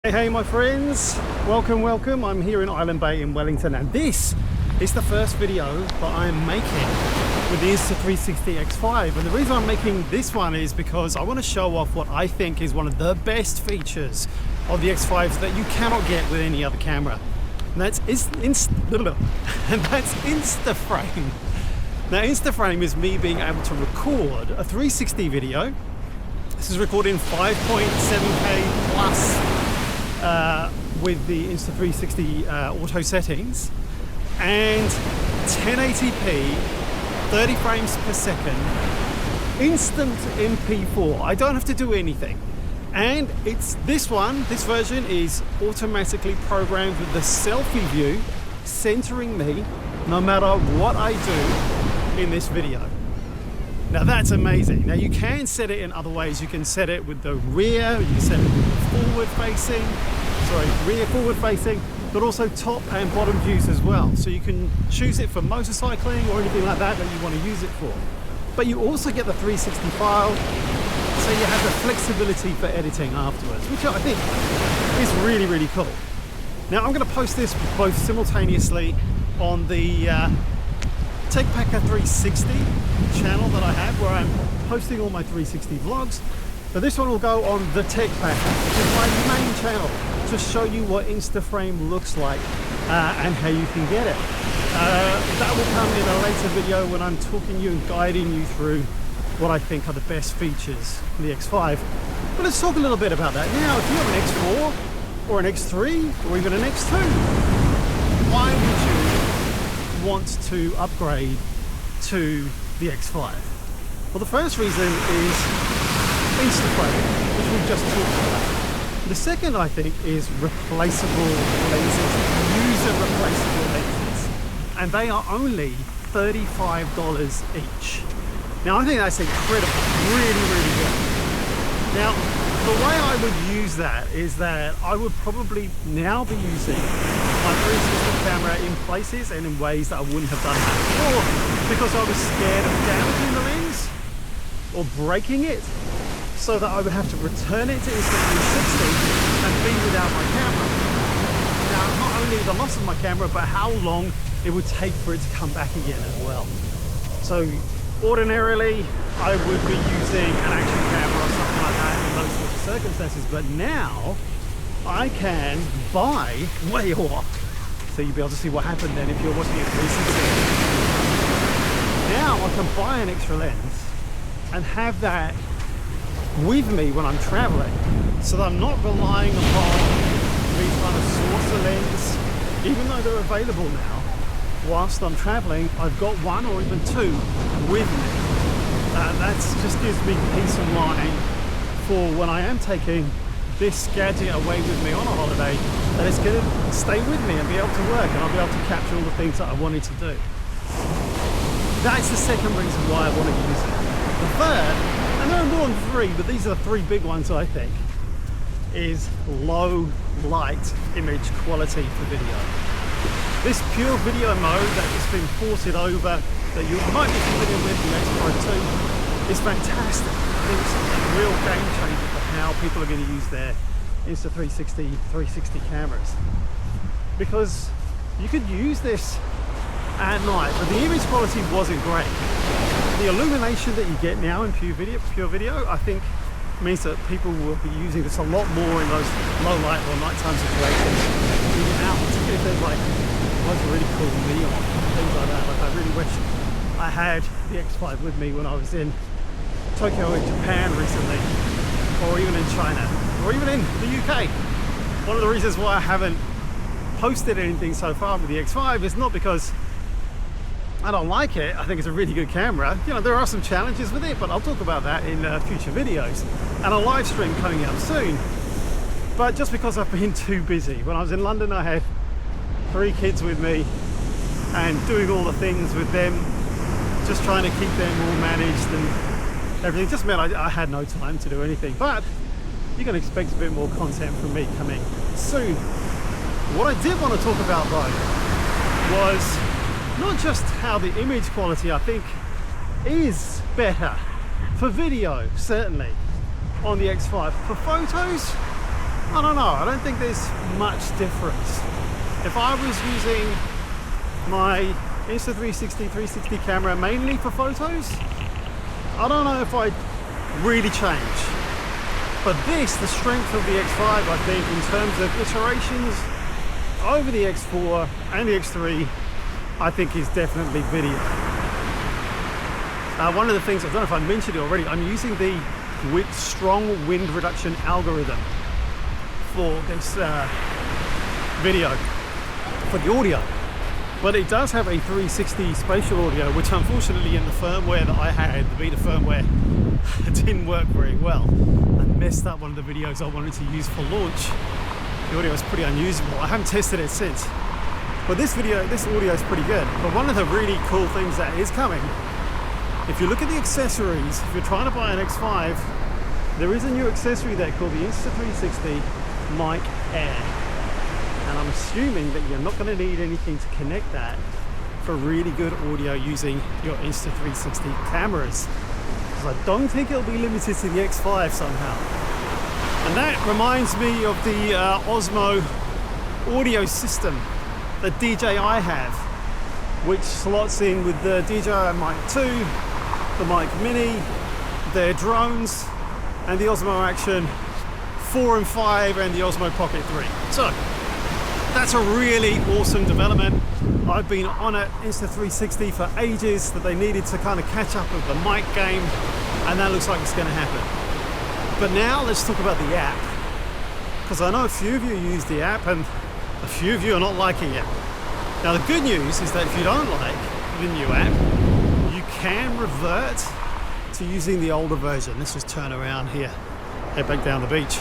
Hey my friends, welcome. I'm here in Island Bay in Wellington, and this is the first video that I'm making with the Insta360 X5. And the reason I'm making this one is because I want to show off what I think is one of the best features of the X5s that you cannot get with any other camera, and that's Instaframe. Now Instaframe is me being able to record a 360 video. This is recording 5.7K plus with the Insta360 auto settings, and 1080p, 30 frames per second, instant MP4. I don't have to do anything. And this version is automatically programmed with the selfie view, centering me no matter what I do in this video. Now that's amazing. Now you can set it in other ways. You can set it with the rear, you can set it with the rear forward facing, but also top and bottom views as well. So you can choose it for motorcycling or anything like that you want to use it for. But you also get the 360 file, so you have the flexibility for editing afterwards, which I think is really, really cool. Now I'm going to post this both simultaneously on the TechPacker 360 channel that I have, where I'm posting all my 360 vlogs. But this one will go on the TechPacker, which is my main channel, to show you what Instaframe looks like and how you can get it. That will come in a later video when I'm talking you and guiding you through what I think are the best features in the X5. But let's talk a little bit about that. Now, if you have an X4 or an X3 or even an X2, why would you want to upgrade to the X5? Well, the first reason is Instaframe, which we've just talked about. The second, I think, is replaceable lenses, user replaceable lenses, and they are only $35 each. Now I think that's incredible, really, really good. Now the way I would use that is that I would probably now be using my 360 camera in places and in ways that I wouldn't have done that before, because I was scared of damaging the lens or breaking it, so that I would have to return it to Insta360 and be without my camera. Now, not only the loss of my camera, but how long it would take for it to come back again as well. So ordinarily, I would be using an action camera or something like that in those sorts of circumstances, but now I can buy way off. So you'll be able to see what happened then if you're watching it 360. Now I can buy an extra lens and have that with me when I'm traveling, so that I'm not relying upon me trying to source a lens. Even though they're available now, whilst I'm traveling, I've got one or even two with me. That just gives me peace of mind for when I am taking this gadget away with me on a holiday, that it's going to stay with me and be able to work, and I'll be able to capture all the things that I wanted to do. That's the second reason why I want to use it. The third, and there are more than three, but these are the three big ones I think, is low light image quality for video. This pure video mode that has been ported over, that you might be familiar with, the X Pro 2, is fantastic. I think it's a real game changer for how people are going to use their Insta360 360 cameras, because you could use this at night, but the image quality wasn't great. The illumination that you get now in pure video, I think means that people will be using this a lot more in those low light or nighttime situations. Being out, particularly if there's like loads of really cool neon, things like that. Like I really wish I had the X5 with me when I was in Tokyo in Japan recently, or even in China, or even in the UK. One of the reasons why I haven't posted anything so far with the X5 is not because I don't like it. I think it's a really good camera. You know, there are some challenges with it, but I'll talk about that in future videos, and a live stream coming up soon. But just because I've been too busy. When I was in London, I had 3 kids with me, and doing all the things with them, just trying to keep them all managed and everything, just meant I had no time to do anything. But you can expect a bit more content from me coming soon. What I did want to talk about though was not just how the image quality, I think, is better for video, certainly on the X5. For photos, I don't know, I don't think there's much difference. If I was using my Insta360 360 camera mainly for photos, I don't know if I'd really change. But this, the strength of the X5, I think, in terms of iterations over the X4 and the X3, I think is definitely video. One of the things, I don't know if I mentioned it already, I'm using the strong wind reduction algorithm for this video, for the audio. But it does have a 360 spatial audio, which unfortunately in the firmware that I had, the beta firmware, it didn't work very well. I messed up one of the videos I wanted to use for launch. The audio is pretty unusable. I haven't tested it since. But this audio is pretty good. But one of the really cool things that is coming, if you look at the accessories, if you're trying to buy an X5, there is a new accessory there called the Insta360 Mic Air. And I'm assuming that you're not going to need anything to connect that for really good audio using your Insta360 cameras. Because I don't think it'll be limited to the X5 somehow. And that reminds me of the Osmo audio system that DJI have, which slots in with the DJI Mic 2, the Mic Mini, their drones, and the Osmo Action 4 and 5 and the Osmo Pocket 3. So that's a really awesome development. I've been on at Insta360 for ages that they needed to kind of catch up with the mic game, and that looks like it's going to happen. But now let's talk about the app, because I know a few of you use the app and a few of you are not liking it. Now the good news is that if you don't like the new app, you can revert to using the older version. Let's just turn around here, head back down the beach.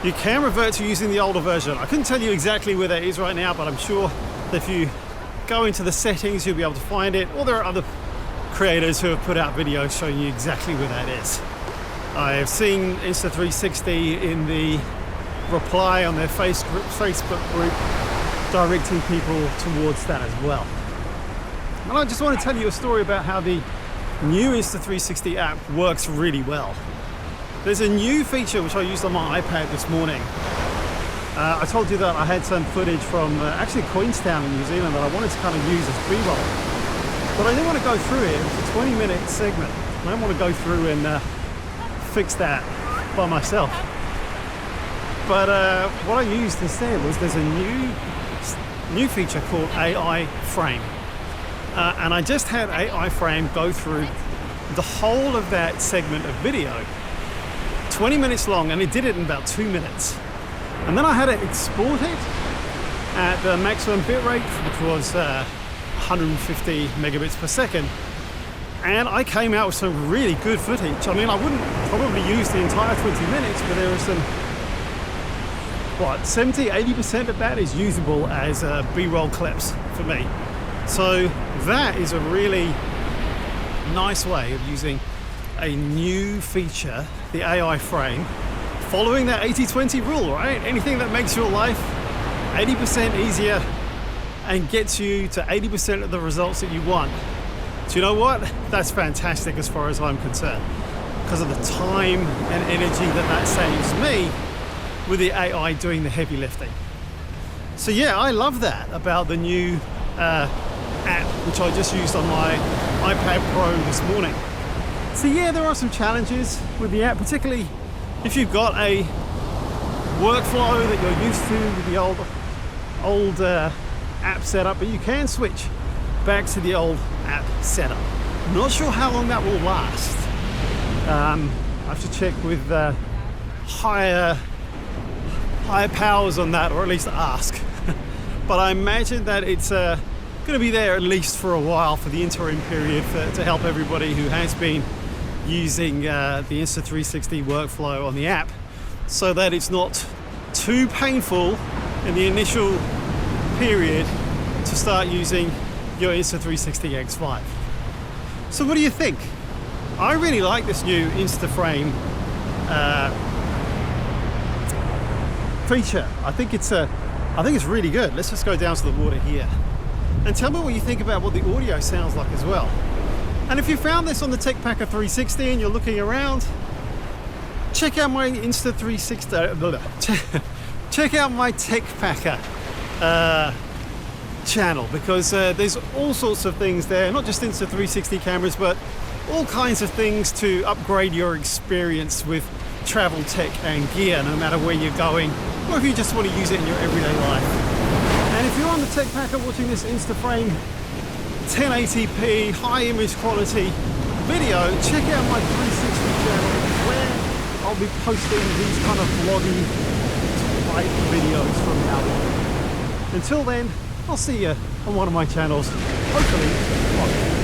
You can revert to using the older version. I couldn't tell you exactly where that is right now, but I'm sure that if you go into the settings, you'll be able to find it. Or there are other creators who have put out videos showing you exactly where that is. I have seen Insta360 in the reply on their Facebook group directing people towards that as well. And I just want to tell you a story about how the new Insta360 app works really well. There's a new feature which I used on my iPad this morning. I told you that I had some footage from actually Queenstown in New Zealand that I wanted to kind of use as B-roll. But I didn't want to go through it. It was a 20-minute segment. I don't want to go through and fix that by myself. But what I used instead was there's a new feature called AI Frame. And I just had AI Frame go through the whole of that segment of video, 20 minutes long, and it did it in about 2 minutes. And then I had it export it at the maximum bitrate, which was 150 megabits per second. And I came out with some really good footage. I mean, I wouldn't probably use the entire 20 minutes, but there are some, 70-80% of that is usable as B-roll clips for me. So that is a really nice way of using a new feature, the AI Frame, following that 80-20 rule, right? Anything that makes your life 80% easier and gets you to 80% of the results that you want. Do you know what? That's fantastic as far as I'm concerned, because of the time and energy that saves me with the AI doing the heavy lifting. So yeah, I love that about the new app, which I just used on my iPad Pro this morning. So yeah, there are some challenges with the app, particularly if you've got a workflow that you're used to with the old app setup, but you can switch back to the old app setup. I'm not sure how long that will last. I have to check with higher powers on that, or at least ask. But I imagine that it's going to be there at least for a while, for the interim period, to help everybody who has been using the Insta360 workflow on the app, so that it's not too painful in the initial period to start using your Insta360 X5. So what do you think? I really like this new Instaframe feature. I think it's really good. Let's just go down to the water here and tell me what you think about what the audio sounds like as well. And if you found this on the TechPacker 360 and you're looking around, check out my Insta360, check out my Tech Packer channel, because there's all sorts of things there, not just Insta360 cameras, but all kinds of things to upgrade your experience with travel tech and gear, no matter where you're going, or if you just want to use it in your everyday life. And if you're on the Tech Packer watching this Instaframe 1080p high image quality video, check out my 360 channel, where I'll be posting these kind of vloggy type videos from now on. Until then, I'll see you on one of my channels, hopefully.